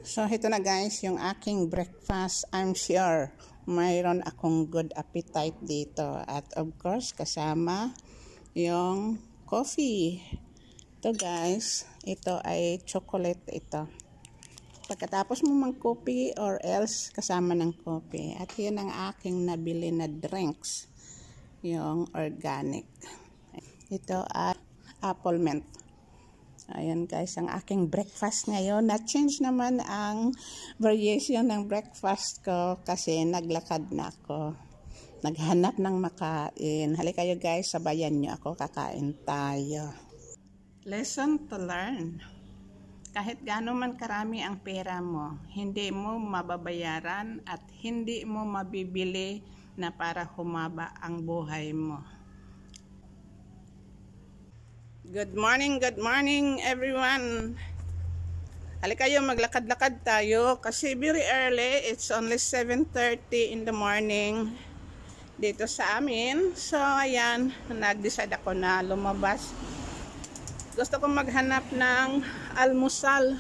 So, ito na guys, yung aking breakfast. I'm sure mayroon akong good appetite dito. At of course, kasama yung coffee. Ito guys, ito ay chocolate ito. Pagkatapos mo mag-coffee or else kasama ng coffee. At yun ang aking nabili na drinks. Yung organic. Ito ay apple mint. Ayan guys, ang aking breakfast ngayon. Na-change naman ang variation ng breakfast ko kasi naglakad na ako. Naghanap ng makain. Halika kayo guys, sabayan nyo ako, kakain tayo. Lesson to learn. Kahit gaano man karami ang pera mo, hindi mo mababayaran at hindi mo mabibili na para humaba ang buhay mo. Good morning everyone. Halika kayo, maglakad-lakad tayo kasi very early. It's only 7:30 in the morning dito sa amin. So ayan, nag-decide ako na lumabas. Gusto kong maghanap ng almusal,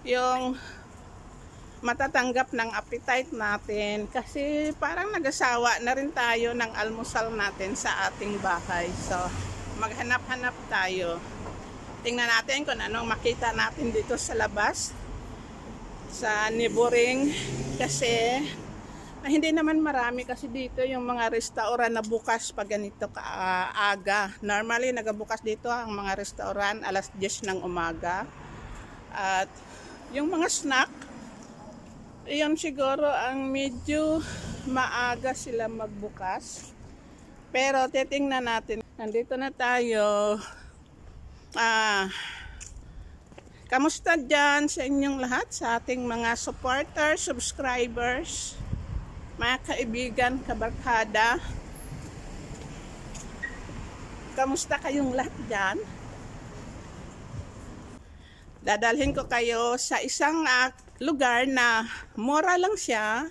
yung matatanggap ng appetite natin kasi parang nagasawa na rin tayo ng almusal natin sa ating bahay. So maghanap-hanap tayo. Tingnan natin kung anong makita natin dito sa labas sa neighboring kasi hindi naman marami kasi dito yung mga restaurant na bukas pag ganito kaaga. Normally nagabukas dito ang mga restaurant alas 10 ng umaga. At yung mga snack, iyon siguro ang medyo maaga sila magbukas. Pero titingnan natin. Nandito na tayo. Kamusta dyan sa inyong lahat? Sa ating mga supporters, subscribers, mga kaibigan, kabarkada. Kamusta kayong lahat dyan? Dadalhin ko kayo sa isang lugar na mura lang siya.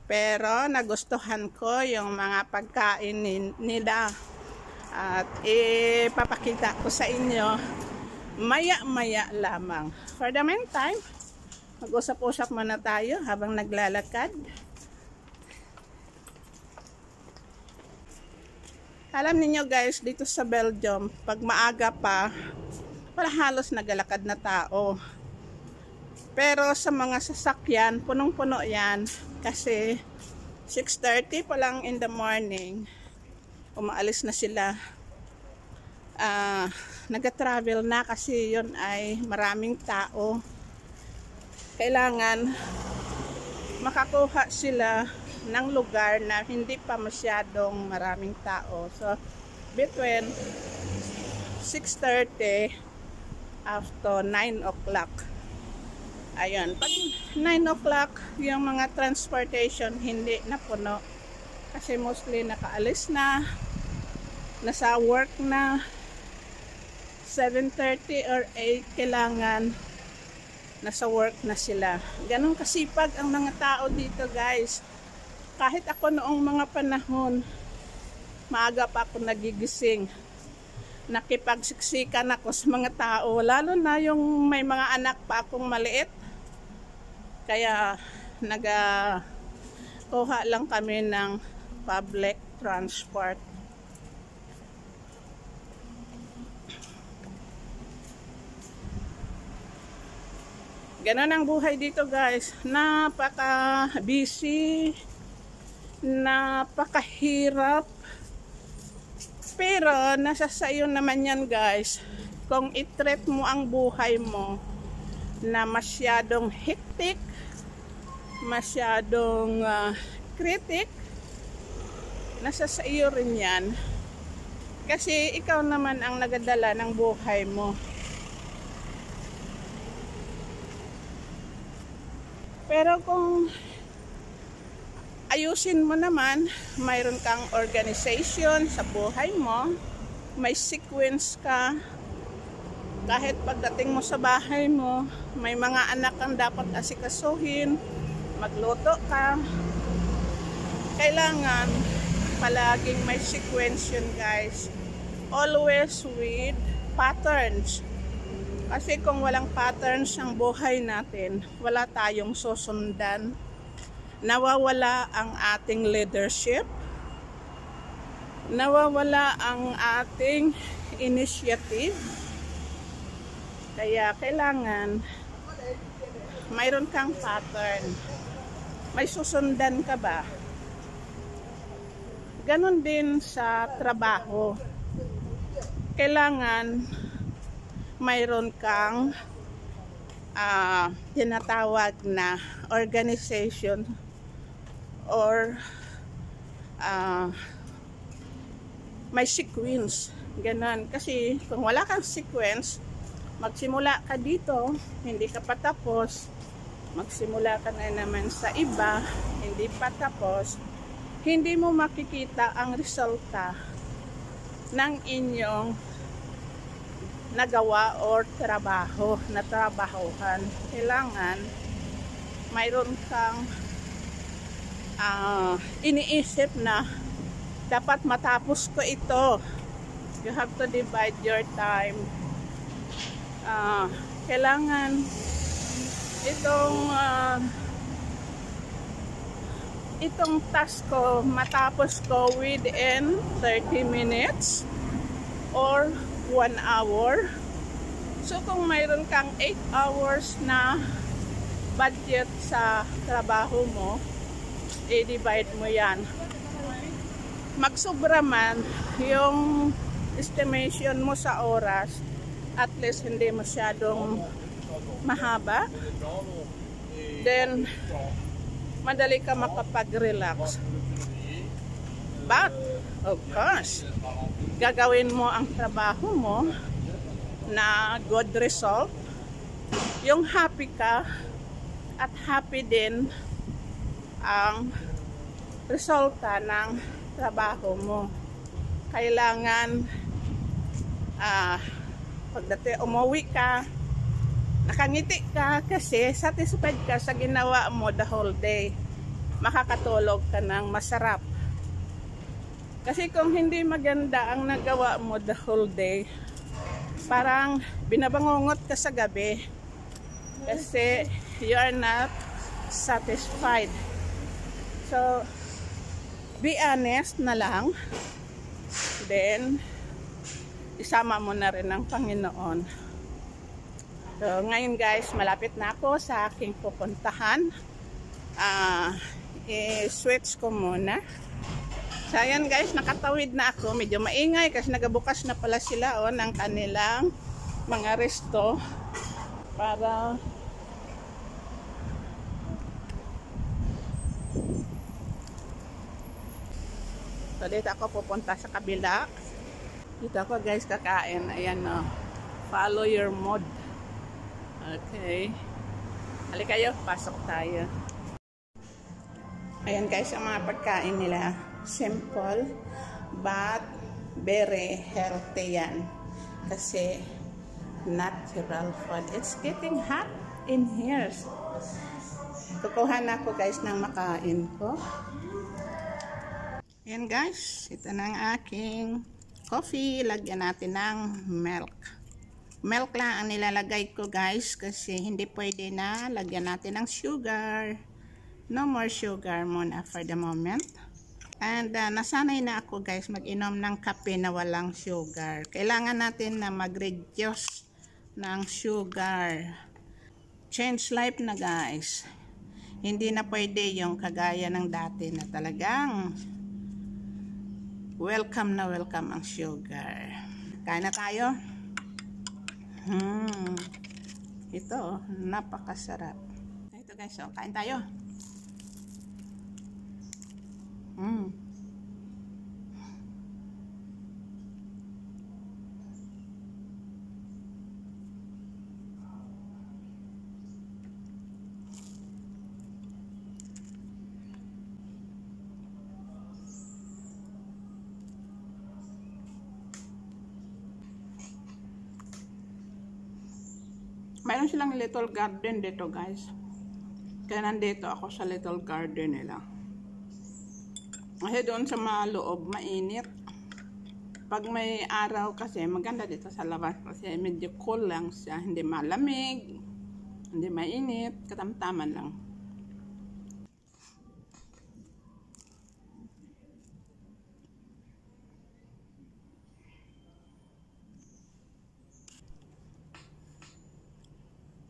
Pero nagustuhan ko yung mga pagkain nila. At ipapakita ko sa inyo maya-maya lamang. For the meantime, mag-usap-usap muna tayo habang naglalakad. Alam niyo guys, dito sa Belgium, pag maaga pa, wala halos nagalakad na tao. Pero sa mga sasakyan, punong-puno yan. Kasi 6:30 pa lang in the morning, umaalis na sila. Nag-travel na kasi yun ay maraming tao. Kailangan makakuha sila ng lugar na hindi pa masyadong maraming tao. So, between 6:30 after 9 o'clock. Ayun, pag 9 o'clock, yung mga transportation hindi na puno. Kasi mostly nakaalis na, nasa work na. 7:30 or 8, kailangan nasa work na sila. Ganun kasipag ang mga tao dito guys. Kahit ako noong mga panahon, maaga pa ako nagigising. Nakipagsiksikan ako sa mga tao, lalo na yung may mga anak pa akong maliit. Kaya kuha lang kami ng public transport. Ganon ang buhay dito guys. Napaka-busy. Napakahirap. Pero nasa sayo naman yan guys. Kung i-treat mo ang buhay mo na masyadong hectic, masyadong critic, nasa sayo rin yan. Kasi ikaw naman ang nagadala ng buhay mo. Pero kung ayusin mo naman, mayroon kang organization sa buhay mo, may sequence ka, kahit pagdating mo sa bahay mo, may mga anak kang dapat asikasuhin, magluto ka, kailangan palaging may sequence yun guys. Always with patterns. Kasi kung walang patterns ang buhay natin, wala tayong susundan. Nawawala ang ating leadership. Nawawala ang ating initiative. Kaya kailangan mayroon kang pattern. May susundan ka ba? Ganon din sa trabaho. Kailangan mayroon kang tinatawag na organization or may sequence. Ganon. Kasi kung wala kang sequence, magsimula ka dito, hindi ka pa tapos. Magsimula ka na naman sa iba, hindi pa tapos. Hindi mo makikita ang resulta ng inyong nagawa or trabaho na trabahuhan. Kailangan mayroon kang iniisip na dapat matapos ko ito. You have to divide your time. Kailangan itong task ko matapos ko within 30 minutes or 1 hour. So kung mayroon kang 8 hours na budget sa trabaho mo, i-divide mo yan. Magsubra man yung estimation mo sa oras, at least hindi masyadong mahaba, then madali ka makapag-relax. But of course, gagawin mo ang trabaho mo na good result, yung happy ka at happy din ang resulta ng trabaho mo. Kailangan pagdating umuwi ka, nakangiti ka kasi satisfied ka sa ginawa mo the whole day. Makakatulog ka ng masarap. Kasi kung hindi maganda ang nagawa mo the whole day, parang binabangungot ka sa gabi kasi you are not satisfied. So, be honest na lang. Then, isama mo na rin ang Panginoon. So, ngayon guys, malapit na ako sa aking pupuntahan. I-switch ko muna. So, ayan guys, nakatawid na ako. Medyo maingay kasi nagabukas na pala sila ng kanilang mga resto para so, dito ako pupunta sa kabila. Dito ako guys kakain. Ayan o. Follow your mood. Okay. Halika kayo, pasok tayo. Ayan guys, ang mga pagkain nila. Simple, but very healthy yan. Kasi natural food. It's getting hot in here. Kukuha na ako guys ng makain ko. Ayan guys, ito na ang aking coffee. Lagyan natin ng milk. Milk lang ang nilalagay ko guys kasi hindi pwede na lagyan natin ng sugar. No more sugar muna for the moment. And nasanay na ako guys mag-inom ng kape na walang sugar. Kailangan natin na mag-reduce ng sugar. Change life na guys. Hindi na pwede yung kagaya ng dati na talagang welcome na welcome ang sugar. Kain na tayo. Ito, napakasarap. Ito guys, so, kain tayo. Mayroon silang little garden dito guys. Kaya nandito ako sa little garden nila. Kasi doon sa mga loob, mainit. pag may araw kasi maganda dito sa labas kasi medyo cool lang siya, hindi malamig, hindi mainit, katamtaman lang.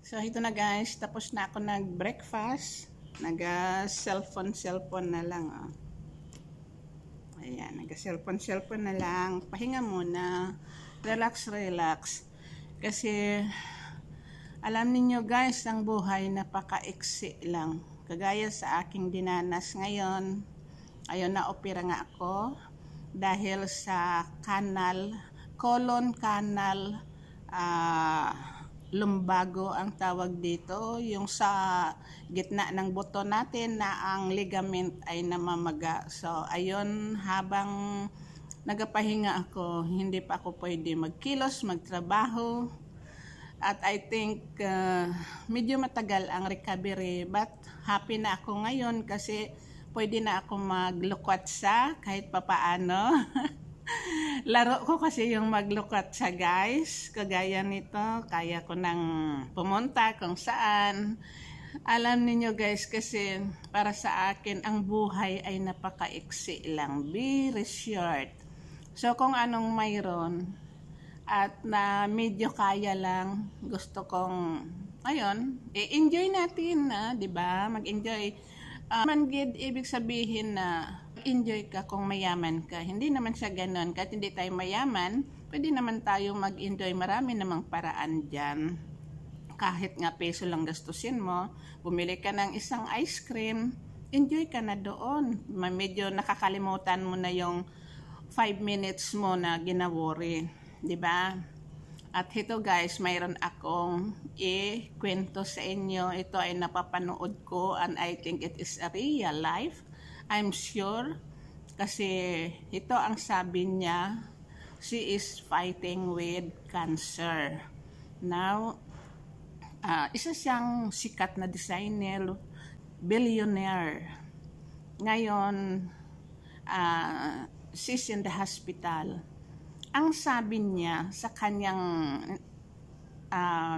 So ito na guys, tapos na ako nag-breakfast, nag-cellphone na lang. Oh. Ayan, nag-cellphone na lang, pahinga muna, relax. Kasi alam niyo guys, ang buhay napaka-iksi lang. Kagaya sa aking dinanas ngayon, ayun na opera nga ako dahil sa colon canal lumbago ang tawag dito, yung sa gitna ng buto natin na ang ligament ay namamaga. So ayun, habang nagapahinga ako, hindi pa ako pwede magkilos, magtrabaho. At I think medyo matagal ang recovery, but happy na ako ngayon kasi pwede na ako maglukwatsa kahit papaano. Laro ko kasi yung maglukatsa guys, kagaya nito, kaya ko nang pumunta kung saan. Alam niyo guys, kasi para sa akin ang buhay ay napakaiksi lang, very short. So kung anong mayroon at na medyo kaya lang, gusto kong ayun, enjoy natin, 'di ba? Mag-enjoy. Manggid ibig sabihin na enjoy ka kung mayaman ka. Hindi naman siya ganoon. Kahit hindi tayo mayaman, pwede naman tayong mag-enjoy. Marami namang paraan dyan. Kahit nga peso lang gastusin mo, bumili ka ng isang ice cream, enjoy ka na doon. Medyo nakakalimutan mo na yung 5 minutes mo na ginawori. Diba? At ito guys, mayroon akong kwento sa inyo. Ito ay napapanood ko and I think it is a real life. I'm sure kasi ito ang sabi niya, she is fighting with cancer. Now, isa siyang sikat na designer, billionaire. Ngayon, she's in the hospital. Ang sabi niya sa kanyang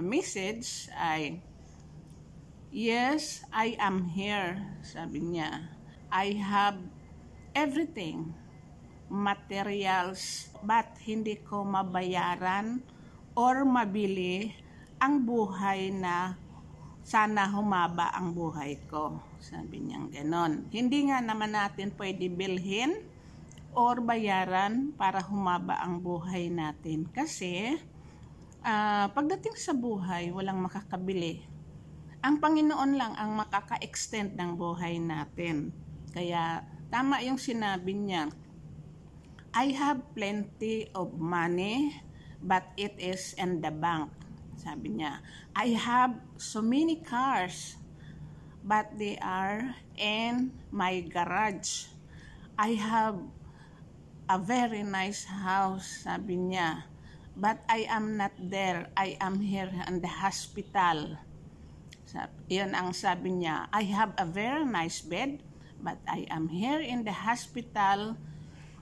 message ay, "Yes, I am here," sabi niya. I have everything, materials, but hindi ko mabayaran or mabili ang buhay na sana humaba ang buhay ko. Sabi niya ganon. Hindi nga naman natin pwede bilhin or bayaran para humaba ang buhay natin. Kasi pagdating sa buhay, walang makakabili. Ang Panginoon lang ang makaka-extend ng buhay natin. Kaya tama yung sinabi niya, I have plenty of money, but it is in the bank. Sabi niya, I have so many cars, but they are in my garage. I have a very nice house, sabi niya, but I am not there. I am here in the hospital. Yan ang sabi niya, I have a very nice bed, but I am here in the hospital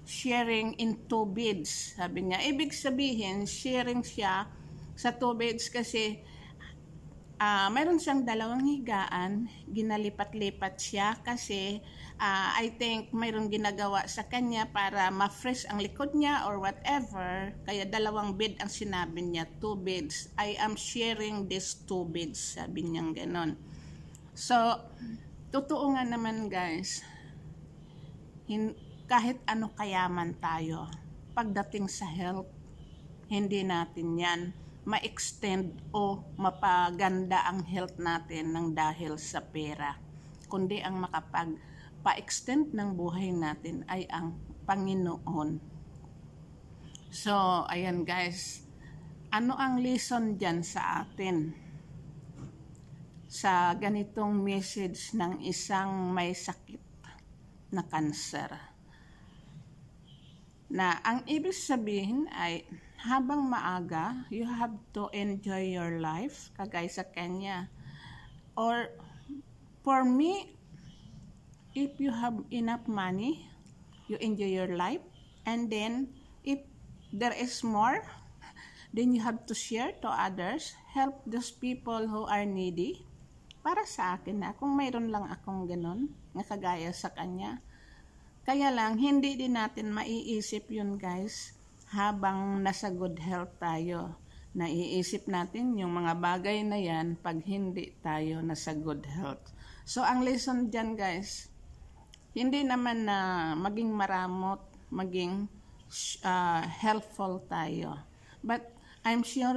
sharing in 2 beds. Sabi niya, ibig sabihin, sharing siya sa 2 beds kasi mayroon siyang 2 higaan, ginalipat-lipat siya kasi I think mayroong ginagawa sa kanya para ma-fresh ang likod niya or whatever. Kaya 2 bed ang sinabi niya, 2 beds. I am sharing these 2 beds, sabi niya ganon. So, totoo nga naman guys, kahit ano kayaman tayo, pagdating sa health, hindi natin yan ma-extend o mapaganda ang health natin ng dahil sa pera. Kundi ang makapag-pa-extend ng buhay natin ay ang Panginoon. So, ayan guys, ano ang lesson dyan sa atin? Sa ganitong message ng isang may sakit na cancer. Na ang ibig sabihin ay habang maaga, you have to enjoy your life, kagaya sa kanya. Or for me, if you have enough money, you enjoy your life. And then, if there is more, then you have to share to others. Help those people who are needy. Para sa akin na, kung mayroon lang akong ganun, nga kagaya sa kanya. Kaya lang, hindi din natin maiisip yun guys, habang nasa good health tayo. Naiisip natin yung mga bagay na yan pag hindi tayo nasa good health. So, ang lesson dyan guys, hindi naman na maging maramot, maging helpful tayo. But, I'm sure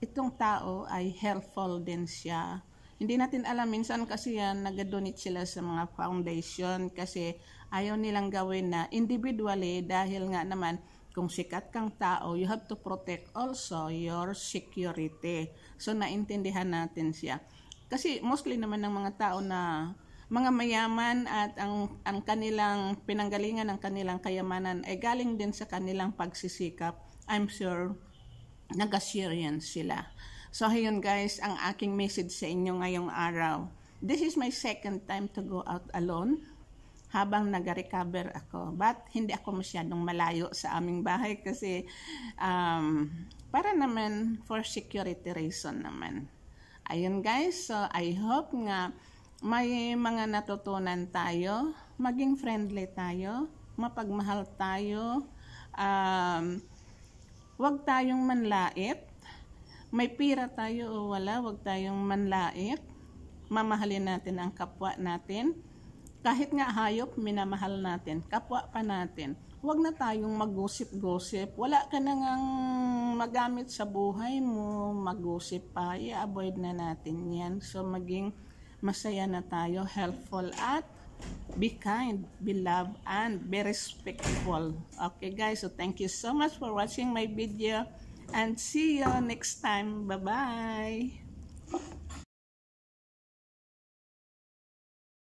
itong tao ay helpful din siya. Hindi natin alam, minsan kasi yan, nag-donate sila sa mga foundation kasi ayaw nilang gawin na individually dahil nga naman, kung sikat kang tao, you have to protect also your security. So, naintindihan natin siya. Kasi mostly naman ng mga tao na mga mayaman at ang kanilang pinanggalingan ng kanilang kayamanan ay galing din sa kanilang pagsisikap. I'm sure nag-share yan sila. So, ayun guys, ang aking message sa inyo ngayong araw. This is my second time to go out alone habang nag-recover ako. But hindi ako masyadong malayo sa aming bahay kasi para naman for security reason naman. Ayun guys, so I hope nga may mga natutunan tayo, maging friendly tayo, mapagmahal tayo, wag tayong manlait. May pira tayo o wala, wag tayong manlait. Mamahalin natin ang kapwa natin. Kahit nga hayop, minamahal natin. Kapwa pa natin. Huwag na tayong mag-gusip-gusip. Wala ka na ngang magamit sa buhay mo, mag-gusip pa. I-avoid na natin yan. So, maging masaya na tayo, helpful at be kind, be love, and be respectful. Okay guys, so thank you so much for watching my video and see you next time. Bye-bye!